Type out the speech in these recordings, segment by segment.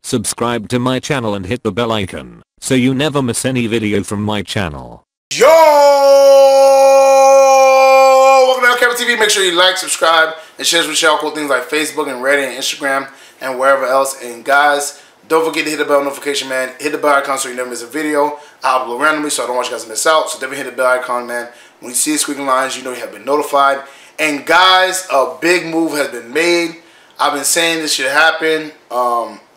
Subscribe to my channel and hit the bell icon so you never miss any video from my channel. Yo! Welcome to LCameraTV. Make sure you like, subscribe, and share with y'all cool things like Facebook and Reddit and Instagram and wherever else. And guys, don't forget to hit the bell notification, man. Hit the bell icon so you never miss a video. I upload randomly so I don't want you guys to miss out. So definitely hit the bell icon, man. When you see the squeaking lines, you know you have been notified. And guys, a big move has been made. I've been saying this should happen,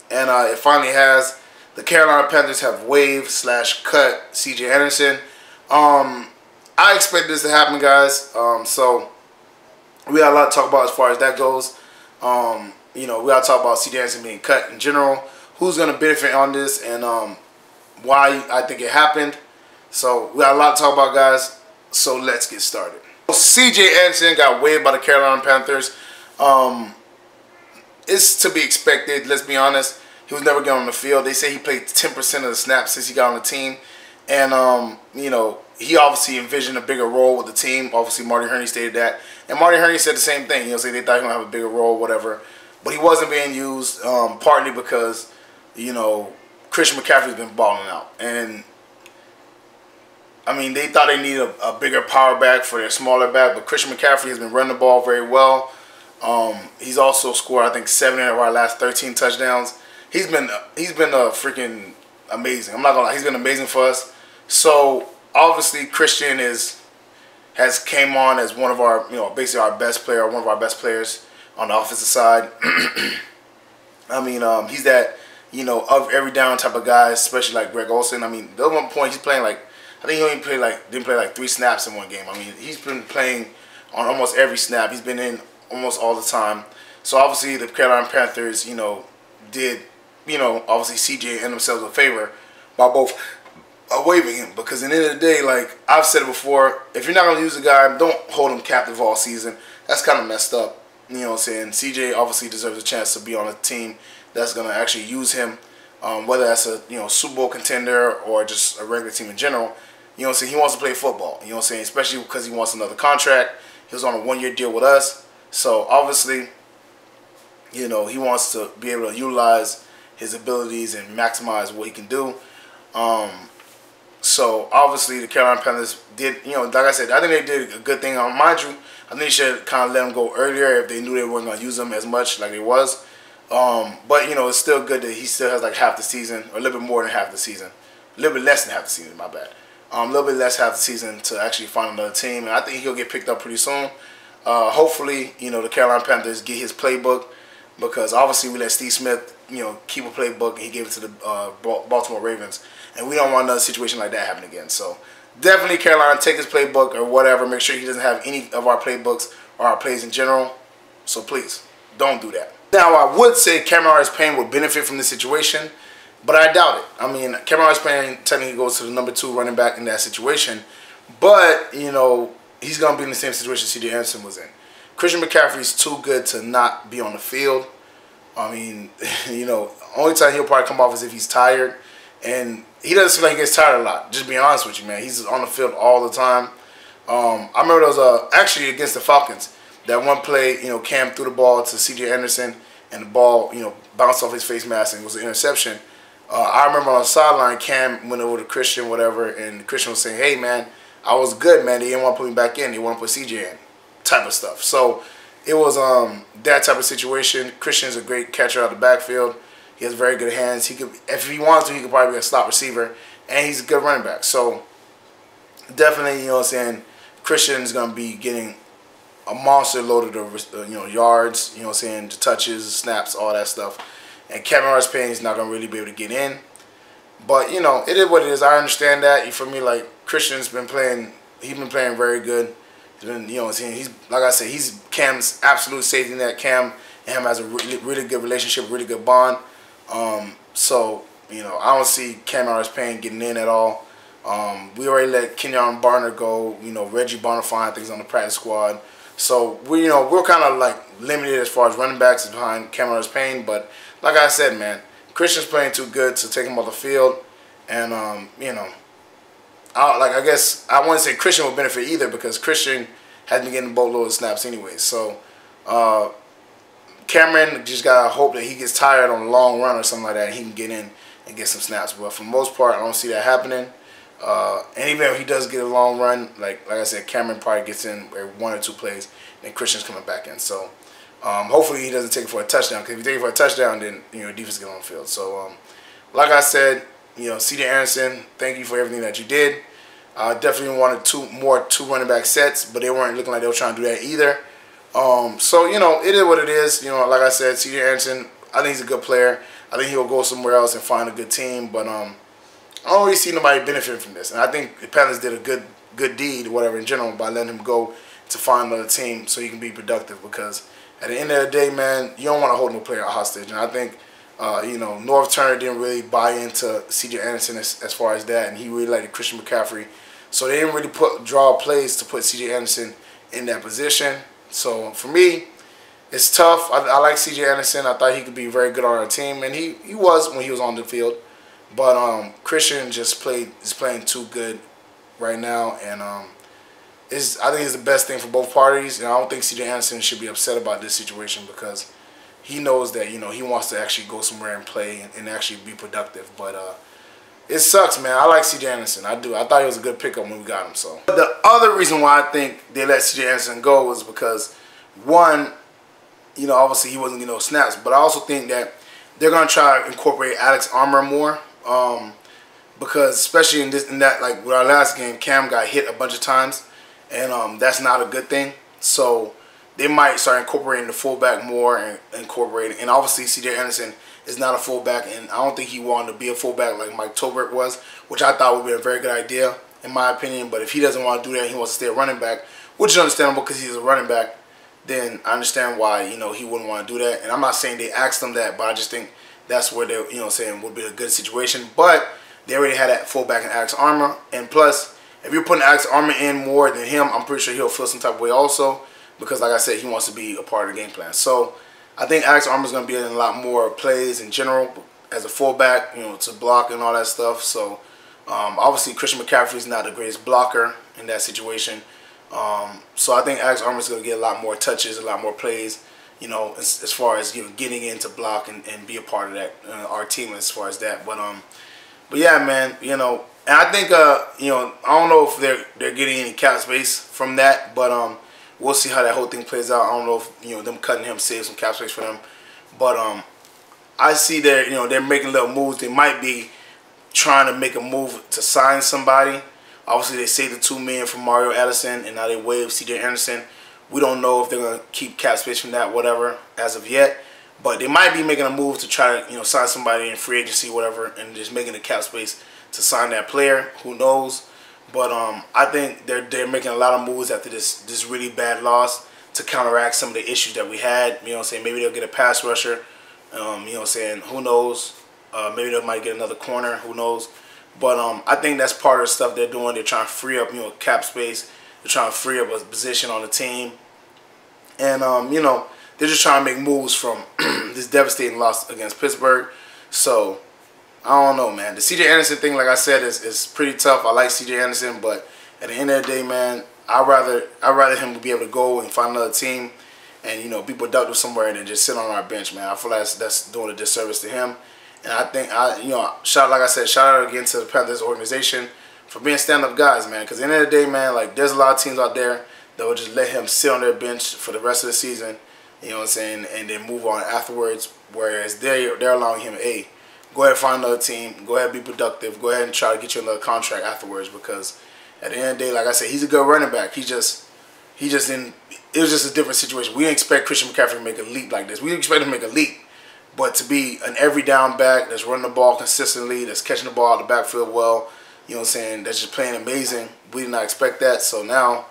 and it finally has. The Carolina Panthers have waived / cut CJ Anderson. I expect this to happen, guys. So we got a lot to talk about as far as that goes. You know, we got to talk about CJ Anderson being cut in general. Who's going to benefit on this, and why I think it happened. So we got a lot to talk about, guys. So let's get started. CJ Anderson got waived by the Carolina Panthers. It's to be expected. Let's be honest. He was never getting on the field. They say he played 10% of the snaps since he got on the team. And, you know, he obviously envisioned a bigger role with the team. Obviously, Marty Hurney stated that. And Marty Hurney said the same thing. You know, say they thought he was going to have a bigger role, whatever. But he wasn't being used, partly because, you know, Christian McCaffrey's been balling out. And, I mean, they thought they needed a bigger power back for their smaller back. But Christian McCaffrey has been running the ball very well. He's also scored, I think, 7 of our last 13 touchdowns. He's been freaking amazing. I'm not gonna lie, he's been amazing for us. So obviously Christian has came on as one of our, you know, basically our best player, one of our best players on the offensive side. I mean, he's that, you know, of every down type of guy, especially like Greg Olsen. I mean, at one point he's playing like, I think he only didn't play like 3 snaps in one game. I mean, he's been playing on almost every snap. He's been in almost all the time. So obviously the Carolina Panthers, you know, did, you know, obviously CJ and themselves a favor by both waiving him, because at the end of the day, like I've said it before, if you're not going to use a guy, don't hold him captive all season. That's kind of messed up. You know what I'm saying? CJ obviously deserves a chance to be on a team that's going to actually use him, whether that's a, you know, Super Bowl contender or just a regular team in general. You know what I'm saying? He wants to play football. You know what I'm saying? Especially because he wants another contract. He was on a 1-year deal with us. So obviously, you know, he wants to be able to utilize his abilities and maximize what he can do. So obviously the Carolina Panthers did, you know, like I said, I think they did a good thing. Mind you, I think they should kind of let him go earlier if they knew they weren't going to use him as much like it was. But, you know, it's still good that he still has like half the season, or a little bit more than half the season. A little bit less than half the season, my bad. A little bit less half the season to actually find another team. And I think he'll get picked up pretty soon. Hopefully, you know, the Carolina Panthers get his playbook, because obviously we let Steve Smith, you know, keep a playbook, and he gave it to the Baltimore Ravens. And we don't want another situation like that happen again. So definitely Carolina, take his playbook or whatever. Make sure he doesn't have any of our playbooks or our plays in general. So please, don't do that. Now, I would say Artis Payne would benefit from this situation, but I doubt it. I mean, Artis Payne technically goes to the number 2 running back in that situation. But, you know, he's going to be in the same situation CJ Anderson was in. Christian McCaffrey is too good to not be on the field. I mean, you know, only time he'll probably come off is if he's tired. And he doesn't seem like he gets tired a lot. Just being honest with you, man. He's on the field all the time. I remember there was actually against the Falcons, that one play, you know, Cam threw the ball to CJ Anderson, and the ball, you know, bounced off his face mask and was an interception. I remember on the sideline, Cam went over to Christian, whatever, and Christian was saying, hey, man, I was good, man. They didn't want to put me back in. They want to put CJ in, type of stuff. So it was that type of situation. Christian's a great catcher out of the backfield. He has very good hands. He could, if he wants to, he could probably be a slot receiver, and he's a good running back. So definitely, you know what I'm saying, Christian's going to be getting a monster load of, you know, yards, you know what I'm saying, the touches, snaps, all that stuff. And Artis Payne is not going to really be able to get in. But, you know, it is what it is. I understand that. For me, like, Christian's been playing, he's been playing very good. He's been, you know what I'm saying, he's, like I said, he's Cam's absolute safety net. Cam and him has a really good relationship, really good bond. So, you know, I don't see Artis Payne getting in at all. We already let Kenyon Barner go. You know, Reggie Bonifant, I think, is on the practice squad. So, you know, we're kind of, like, limited as far as running backs behind Artis Payne. But, like I said, man, Christian's playing too good to take him off the field. And, you know, I guess I wouldn't say Christian would benefit either, because Christian has been getting a boatload of snaps anyway. So, Cameron just gotta hope that he gets tired on a long run or something like that, and he can get in and get some snaps. But for the most part, I don't see that happening. And even if he does get a long run, like I said, Cameron probably gets in 1 or 2 plays, and Christian's coming back in. So hopefully he doesn't take it for a touchdown. Because if he takes it for a touchdown, then defense get on the field. So like I said, C.J. Anderson, thank you for everything that you did. Definitely wanted two running back sets, but they weren't looking like they were trying to do that either. So it is what it is. Like I said, C.J. Anderson, I think he's a good player. I think he'll go somewhere else and find a good team. But I don't really see nobody benefiting from this. And I think the Panthers did a good deed, whatever, in general, by letting him go to find another team so he can be productive. Because at the end of the day, man, you don't want to hold no player hostage. And I think North Turner didn't really buy into C.J. Anderson as far as that, and he really liked Christian McCaffrey. So they didn't really draw plays to put C.J. Anderson in that position. So for me, it's tough. I like C.J. Anderson. I thought he could be very good on our team, and he was when he was on the field. But Christian is playing too good right now, and I think it's the best thing for both parties. And I don't think C.J. Anderson should be upset about this situation because he knows that he wants to actually go somewhere and play and actually be productive. But it sucks, man. I like C.J. Anderson. I do. I thought he was a good pickup when we got him. So the other reason why I think they let C.J. Anderson go was because, one, obviously he wasn't getting no snaps, but I also think that they're gonna try to incorporate Alex Armour more, because especially in that like with our last game, Cam got hit a bunch of times, and that's not a good thing. So they might start incorporating the fullback more and and obviously C.J. Anderson is not a fullback, and I don't think he wanted to be a fullback like Mike Tolbert was, which I thought would be a very good idea in my opinion. But if he doesn't want to do that, he wants to stay a running back, which is understandable because he's a running back. Then I understand why he wouldn't want to do that. And I'm not saying they asked him that, but I just think that's where they saying would be a good situation. But they already had that fullback in Alex Armour, and plus if you're putting Alex Armour in more than him, I'm pretty sure he'll feel some type of way also, because like I said, he wants to be a part of the game plan. So I think Alex Armour is going to be in a lot more plays in general as a fullback, to block and all that stuff. So obviously Christian McCaffrey is not the greatest blocker in that situation. So I think Alex Armour is going to get a lot more touches, a lot more plays, as far as getting into block and be a part of that our team as far as that. But yeah, man, and I think I don't know if they're getting any cap space from that, but we'll see how that whole thing plays out. I don't know if them cutting him saves some cap space for them, but I see they're making little moves. They might be trying to make a move to sign somebody. Obviously, they saved the $2 million from Mario Addison, and now they waived C.J. Anderson. We don't know if they're going to keep cap space from that, whatever, as of yet. But they might be making a move to try to, sign somebody in free agency, whatever, and just making the cap space to sign that player. Who knows? But I think they're making a lot of moves after this really bad loss to counteract some of the issues that we had. Maybe they'll get a pass rusher. Who knows? Maybe they might get another corner. Who knows? But I think that's part of the stuff they're doing. They're trying to free up, cap space. They're trying to free up a position on the team. And, they're just trying to make moves from this devastating loss against Pittsburgh. So, I don't know, man. The C.J. Anderson thing, like I said, is pretty tough. I like C.J. Anderson, but at the end of the day, man, I'd rather him be able to go and find another team and, be productive somewhere than just sit on our bench, man. I feel like that's doing a disservice to him. And I think, shout out again to the Panthers organization for being stand-up guys, man. Because at the end of the day, man, like, there's a lot of teams out there that will just let him sit on their bench for the rest of the season, and then move on afterwards. Whereas they're allowing him, hey, go ahead and find another team, go ahead and be productive, go ahead and try to get you another contract afterwards. Because at the end of the day, like I said, he's a good running back. It was just a different situation. We didn't expect Christian McCaffrey to make a leap like this. We didn't expect him to make a leap. But to be an every down back that's running the ball consistently, that's catching the ball out of the backfield well, that's just playing amazing, we did not expect that. So now,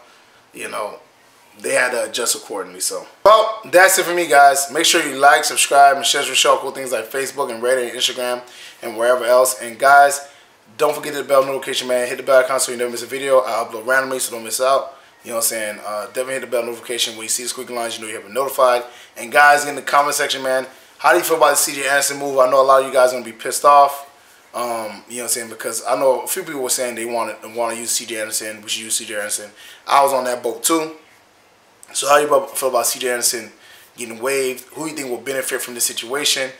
they had to adjust accordingly. So, well, that's it for me, guys. Make sure you like, subscribe, and share your show. Cool things like Facebook and Reddit and Instagram and wherever else. And guys, don't forget the bell notification, man. Hit the bell icon so you never miss a video. I upload randomly, so don't miss out. Definitely hit the bell notification. When you see the squeaky lines, you have been notified. And guys, in the comment section, man, how do you feel about the C.J. Anderson move? I know a lot of you guys are going to be pissed off. Because I know a few people were saying they want to use C.J. Anderson. We should use C.J. Anderson. I was on that boat too. So how do you feel about C.J. Anderson getting waived? Who you think will benefit from this situation?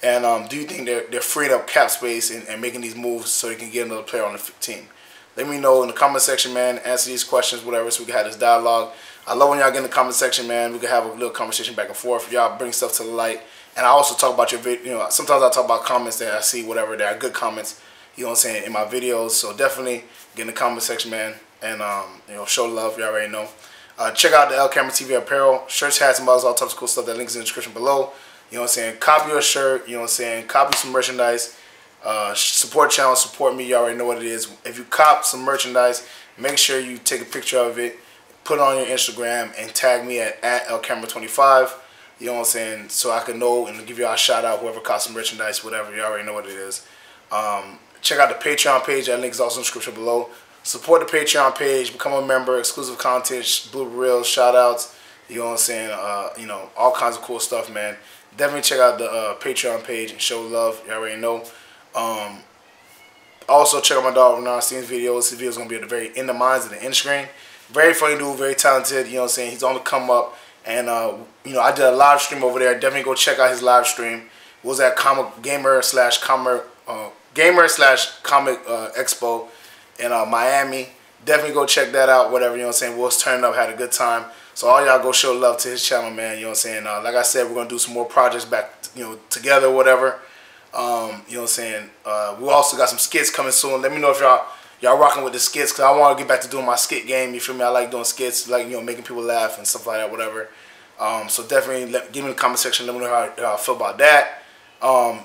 And do you think they're freeing up cap space and making these moves so they can get another player on the team? Let me know in the comment section, man. Answer these questions, whatever, so we can have this dialogue. I love when y'all get in the comment section, man. We can have a little conversation back and forth. Y'all bring stuff to the light. And I also talk about your video. You know, sometimes I talk about comments that I see, whatever. There are good comments, you know what I'm saying, in my videos. So definitely get in the comment section, man. And, you know, show love. You already know. Check out the LCameraTV apparel. Shirts, hats, and mugs, all types of cool stuff. That link's in the description below. You know what I'm saying? Copy your shirt. You know what I'm saying? Copy some merchandise. Support channel, support me. You already know what it is. If you cop some merchandise, make sure you take a picture of it, put it on your Instagram, and tag me at LCamera25. You know what I'm saying? So I can know and give you a shout out, whoever cops some merchandise, whatever. You already know what it is. Check out the Patreon page. That link is also in the description below. Support the Patreon page. Become a member. Exclusive content, blue reels, shout outs. You know what I'm saying? You know, all kinds of cool stuff, man. Definitely check out the Patreon page and show love. You already know. Also check out my dog Renan videos. His videos going to be at the very end of mine, at the end screen. Very funny dude, very talented. You know what I'm saying? He's on the come up. And, you know, I did a live stream over there. Definitely go check out his live stream. It was at Gamer slash Comic Expo in Miami. Definitely go check that out, whatever, you know what I'm saying. We was turning up, had a good time. So all y'all go show love to his channel, man, you know what I'm saying. Like I said, we're going to do some more projects back, you know, together, whatever. You know what I'm saying. We also got some skits coming soon. Let me know if y'all rocking with the skits, because I want to get back to doing my skit game, you feel me. I like doing skits, like, you know, making people laugh and stuff like that, whatever. So definitely give me in the comment section, let me know how I feel about that.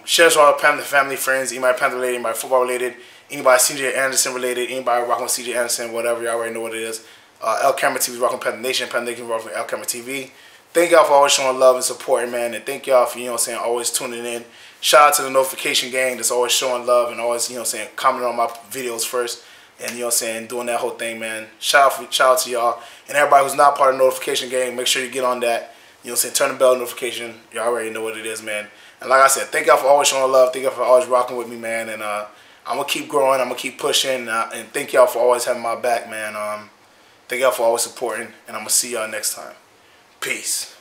Share this with all the Panther family, friends, anybody Panther related, anybody football related, anybody CJ Anderson related, anybody rocking with CJ Anderson, whatever, y'all already know what it is. LCameraTV rocking Panther Nation rocking with LCameraTV. Thank y'all for always showing love and supporting, man, and thank y'all for, you know what I'm saying, always tuning in. Shout out to the notification gang that's always showing love and always, you know what I'm saying, commenting on my videos first and, you know what I'm saying, doing that whole thing, man. Shout out to y'all. And everybody who's not part of the notification gang, make sure you get on that. You know what I'm saying, turn the bell notification. Y'all already know what it is, man. And like I said, thank y'all for always showing love. Thank y'all for always rocking with me, man. And I'm going to keep growing. I'm going to keep pushing. And thank y'all for always having my back, man. Thank y'all for always supporting. And I'm going to see y'all next time. Peace.